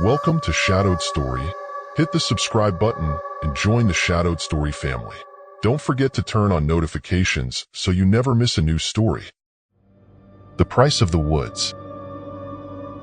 Welcome to Shadowed Story. Hit the subscribe button and join the Shadowed Story family. Don't forget to turn on notifications so you never miss a new story. The Price of the Woods.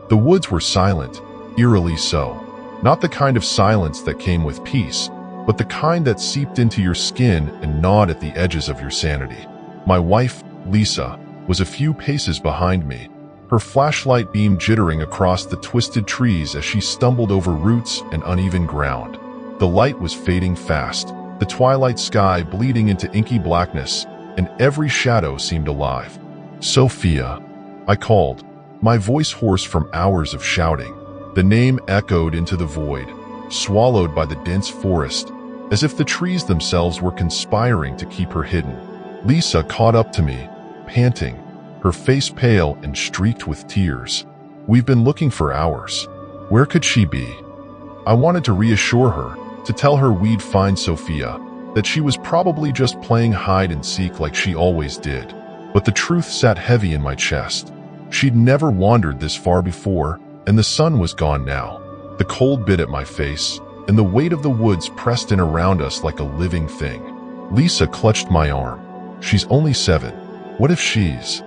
The woods were silent, eerily so. Not the kind of silence that came with peace, but the kind that seeped into your skin and gnawed at the edges of your sanity. My wife, Lisa, was a few paces behind me, her flashlight beam jittering across the twisted trees as she stumbled over roots and uneven ground. The light was fading fast, the twilight sky bleeding into inky blackness, and every shadow seemed alive. "Sofia," I called, my voice hoarse from hours of shouting. The name echoed into the void, swallowed by the dense forest, as if the trees themselves were conspiring to keep her hidden. Lisa caught up to me, panting, her face pale and streaked with tears. "We've been looking for hours. Where could she be?" I wanted to reassure her, to tell her we'd find Sofia, that she was probably just playing hide and seek like she always did. But the truth sat heavy in my chest. She'd never wandered this far before, and the sun was gone now. The cold bit at my face, and the weight of the woods pressed in around us like a living thing. Lisa clutched my arm. "She's only 7. What if she's—"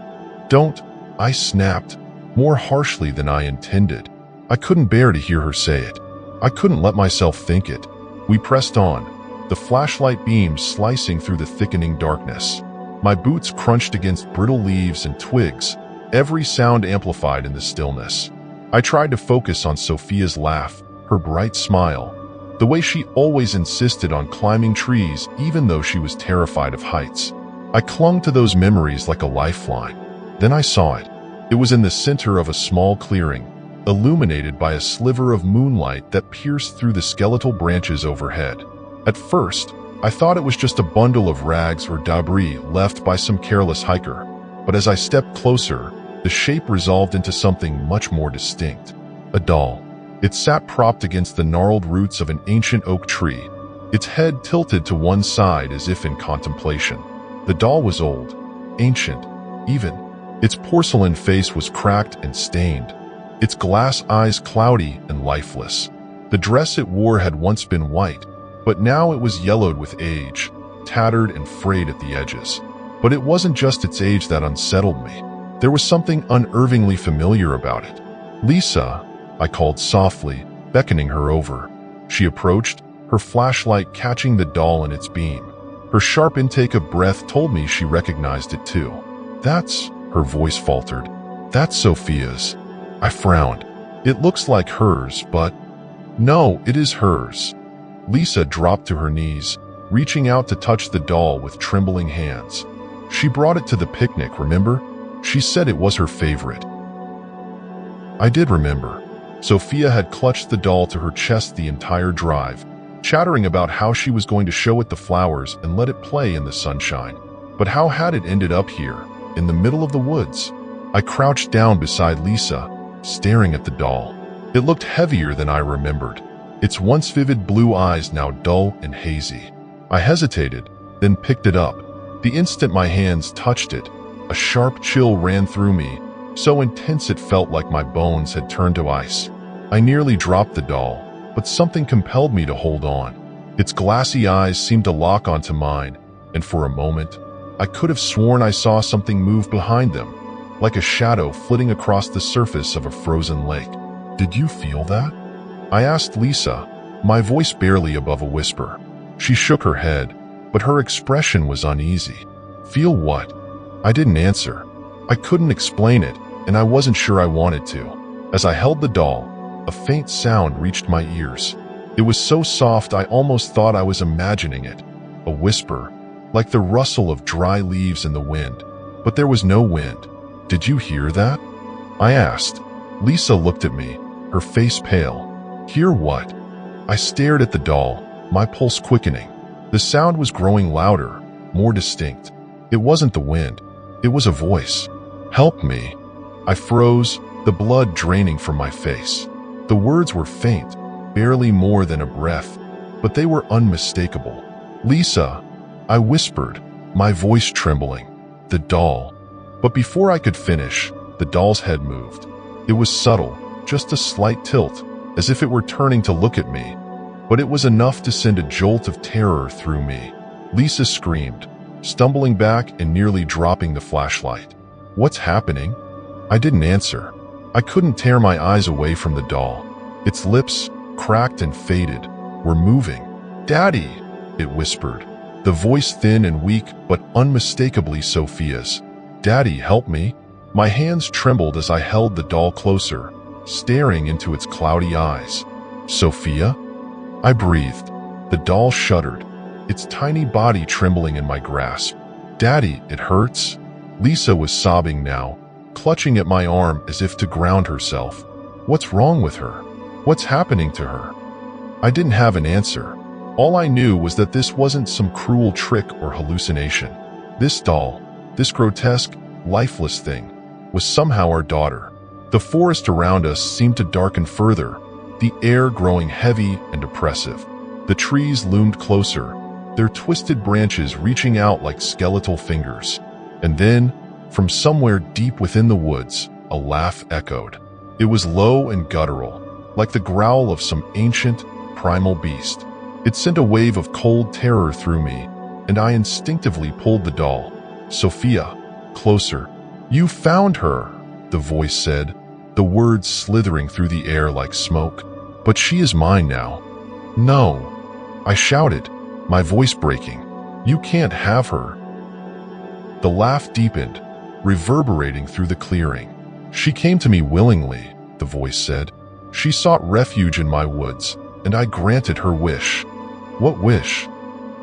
"Don't," I snapped, more harshly than I intended. I couldn't bear to hear her say it. I couldn't let myself think it. We pressed on, the flashlight beams slicing through the thickening darkness. My boots crunched against brittle leaves and twigs, every sound amplified in the stillness. I tried to focus on Sofia's laugh, her bright smile, the way she always insisted on climbing trees even though she was terrified of heights. I clung to those memories like a lifeline. Then I saw it. It was in the center of a small clearing, illuminated by a sliver of moonlight that pierced through the skeletal branches overhead. At first, I thought it was just a bundle of rags or debris left by some careless hiker, but as I stepped closer, the shape resolved into something much more distinct. A doll. It sat propped against the gnarled roots of an ancient oak tree, its head tilted to one side as if in contemplation. The doll was old, ancient, even. Its porcelain face was cracked and stained, its glass eyes cloudy and lifeless. The dress it wore had once been white, but now it was yellowed with age, tattered and frayed at the edges. But it wasn't just its age that unsettled me. There was something unnervingly familiar about it. "Lisa," I called softly, beckoning her over. She approached, her flashlight catching the doll in its beam. Her sharp intake of breath told me she recognized it too. "That's," her voice faltered, "that's Sofia's." I frowned. "It looks like hers, but—" "No, it is hers." Lisa dropped to her knees, reaching out to touch the doll with trembling hands. "She brought it to the picnic, remember? She said it was her favorite." I did remember. Sofia had clutched the doll to her chest the entire drive, chattering about how she was going to show it the flowers and let it play in the sunshine. But how had it ended up here, in the middle of the woods? I crouched down beside Lisa, staring at the doll. It looked heavier than I remembered, its once vivid blue eyes now dull and hazy. I hesitated, then picked it up. The instant my hands touched it, a sharp chill ran through me, so intense it felt like my bones had turned to ice. I nearly dropped the doll, but something compelled me to hold on. Its glassy eyes seemed to lock onto mine, and for a moment, I could have sworn I saw something move behind them, like a shadow flitting across the surface of a frozen lake. "Did you feel that?" I asked Lisa, my voice barely above a whisper. She shook her head, but her expression was uneasy. "Feel what?" I didn't answer. I couldn't explain it, and I wasn't sure I wanted to. As I held the doll, a faint sound reached my ears. It was so soft I almost thought I was imagining it. A whisper, like the rustle of dry leaves in the wind. But there was no wind. "Did you hear that?" I asked. Lisa looked at me, her face pale. "Hear what?" I stared at the doll, my pulse quickening. The sound was growing louder, more distinct. It wasn't the wind. It was a voice. "Help me." I froze, the blood draining from my face. The words were faint, barely more than a breath, but they were unmistakable. "Lisa," I whispered, my voice trembling. "The doll." But before I could finish, the doll's head moved. It was subtle, just a slight tilt, as if it were turning to look at me, but it was enough to send a jolt of terror through me. Lisa screamed, stumbling back and nearly dropping the flashlight. "What's happening?" I didn't answer. I couldn't tear my eyes away from the doll. Its lips, cracked and faded, were moving. "Daddy," it whispered, the voice thin and weak but unmistakably Sofia's. "Daddy, help me." My hands trembled as I held the doll closer, staring into its cloudy eyes. "Sofia?" I breathed. The doll shuddered, its tiny body trembling in my grasp. "Daddy, it hurts." Lisa was sobbing now, clutching at my arm as if to ground herself. "What's wrong with her? What's happening to her?" I didn't have an answer. All I knew was that this wasn't some cruel trick or hallucination. This doll, this grotesque, lifeless thing, was somehow our daughter. The forest around us seemed to darken further, the air growing heavy and oppressive. The trees loomed closer, their twisted branches reaching out like skeletal fingers. And then, from somewhere deep within the woods, a laugh echoed. It was low and guttural, like the growl of some ancient, primal beast. It sent a wave of cold terror through me, and I instinctively pulled the doll. "Sofia, closer." "You found her," the voice said, the words slithering through the air like smoke. "But she is mine now." "No," I shouted, my voice breaking. "You can't have her." The laugh deepened, reverberating through the clearing. "She came to me willingly," the voice said. "She sought refuge in my woods, and I granted her wish." "What wish?"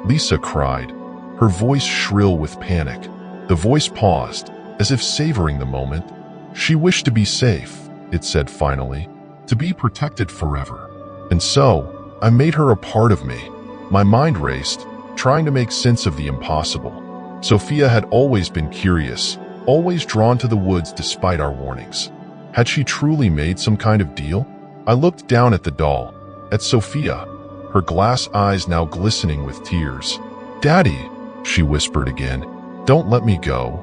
Lisa cried, her voice shrill with panic. The voice paused, as if savoring the moment. "She wished to be safe," it said finally, "to be protected forever. And so, I made her a part of me." My mind raced, trying to make sense of the impossible. Sofia had always been curious, always drawn to the woods despite our warnings. Had she truly made some kind of deal? I looked down at the doll, at Sofia, her glass eyes now glistening with tears. "Daddy," she whispered again, "don't let me go."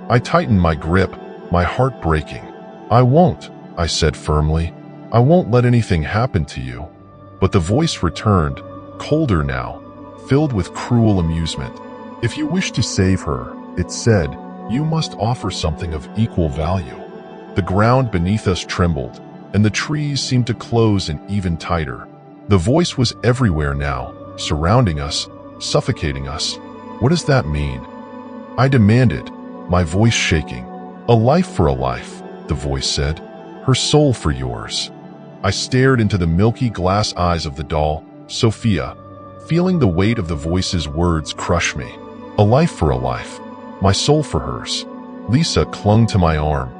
I tightened my grip, my heart breaking. "I won't," I said firmly. "I won't let anything happen to you." But the voice returned, colder now, filled with cruel amusement. "If you wish to save her," it said, "you must offer something of equal value." The ground beneath us trembled, and the trees seemed to close in even tighter. The voice was everywhere now, surrounding us, suffocating us. "What does that mean?" I demanded, my voice shaking. "A life for a life," the voice said. "Her soul for yours." I stared into the milky glass eyes of the doll, Sofia, feeling the weight of the voice's words crush me. A life for a life, my soul for hers. Lisa clung to my arm,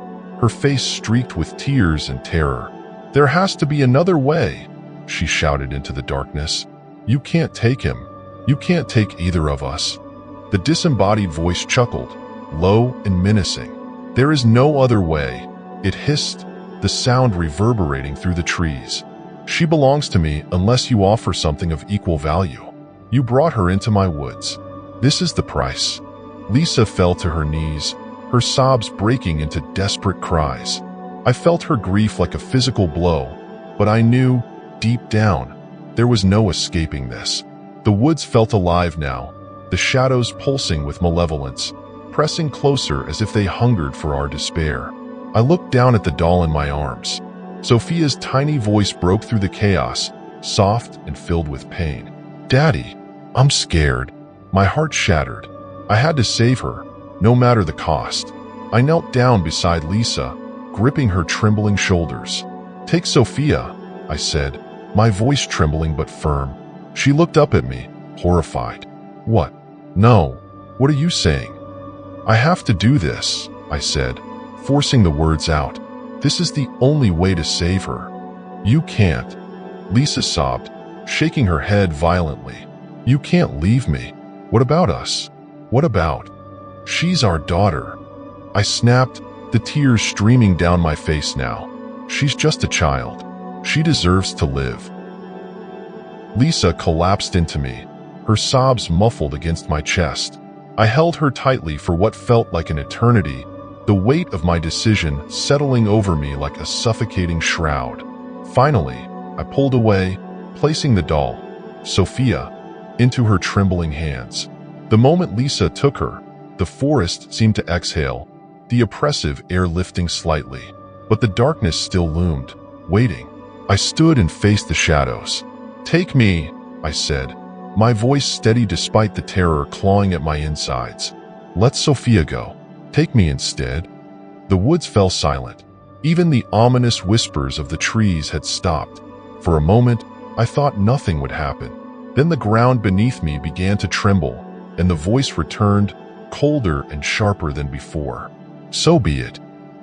her face streaked with tears and terror. "There has to be another way," she shouted into the darkness. "You can't take him. You can't take either of us." The disembodied voice chuckled, low and menacing. "There is no other way," it hissed, the sound reverberating through the trees. "She belongs to me unless you offer something of equal value. You brought her into my woods. This is the price." Lisa fell to her knees, her sobs breaking into desperate cries. I felt her grief like a physical blow, but I knew, deep down, there was no escaping this. The woods felt alive now, the shadows pulsing with malevolence, pressing closer as if they hungered for our despair. I looked down at the doll in my arms. Sofia's tiny voice broke through the chaos, soft and filled with pain. "Daddy, I'm scared." My heart shattered. I had to save her, no matter the cost. I knelt down beside Lisa, gripping her trembling shoulders. "Take Sofia," I said, my voice trembling but firm. She looked up at me, horrified. "What? No. What are you saying?" "I have to do this," I said, forcing the words out. "This is the only way to save her." "You can't," Lisa sobbed, shaking her head violently. "You can't leave me. What about us? What about? She's our daughter." I snapped, the tears streaming down my face now. "She's just a child. She deserves to live." Lisa collapsed into me, her sobs muffled against my chest. I held her tightly for what felt like an eternity, the weight of my decision settling over me like a suffocating shroud. Finally, I pulled away, placing the doll, Sofia, into her trembling hands. The moment Lisa took her, the forest seemed to exhale, the oppressive air lifting slightly. But the darkness still loomed, waiting. I stood and faced the shadows. "Take me," I said, my voice steady despite the terror clawing at my insides. "Let Sofia go. Take me instead." The woods fell silent. Even the ominous whispers of the trees had stopped. For a moment, I thought nothing would happen. Then the ground beneath me began to tremble, and the voice returned, colder and sharper than before. "So be it."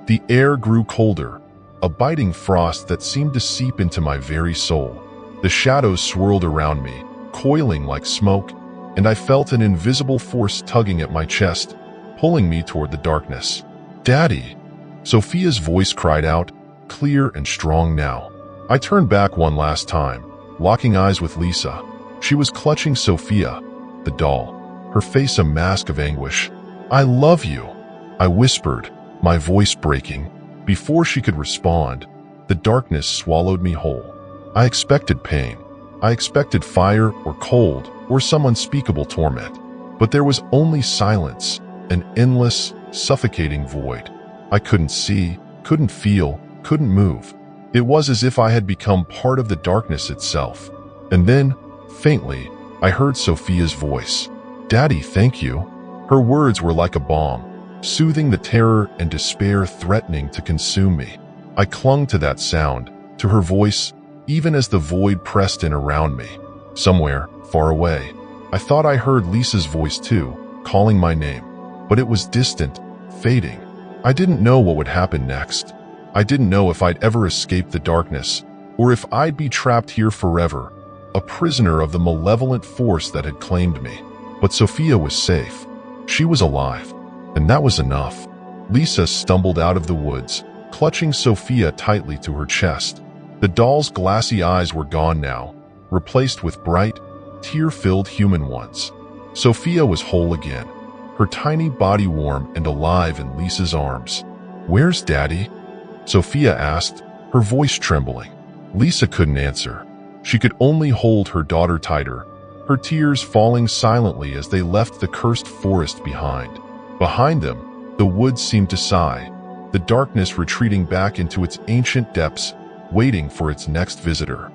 The air grew colder, a biting frost that seemed to seep into my very soul. The shadows swirled around me, coiling like smoke, and I felt an invisible force tugging at my chest, pulling me toward the darkness. "Daddy!" Sofia's voice cried out, clear and strong now. I turned back one last time, locking eyes with Lisa. She was clutching Sofia, the doll, her face a mask of anguish. "I love you," I whispered, my voice breaking. Before she could respond, the darkness swallowed me whole. I expected pain. I expected fire or cold or some unspeakable torment. But there was only silence, an endless, suffocating void. I couldn't see, couldn't feel, couldn't move. It was as if I had become part of the darkness itself. And then, faintly, I heard Sofia's voice. "Daddy, thank you." Her words were like a balm, soothing the terror and despair threatening to consume me. I clung to that sound, to her voice, even as the void pressed in around me. Somewhere, far away, I thought I heard Lisa's voice too, calling my name. But it was distant, fading. I didn't know what would happen next. I didn't know if I'd ever escape the darkness, or if I'd be trapped here forever, a prisoner of the malevolent force that had claimed me. But Sofia was safe. She was alive. And that was enough. Lisa stumbled out of the woods, clutching Sofia tightly to her chest. The doll's glassy eyes were gone now, replaced with bright, tear-filled human ones. Sofia was whole again, her tiny body warm and alive in Lisa's arms. "Where's Daddy?" Sofia asked, her voice trembling. Lisa couldn't answer. She could only hold her daughter tighter, her tears falling silently as they left the cursed forest behind. Behind them, the woods seemed to sigh, the darkness retreating back into its ancient depths, waiting for its next visitor.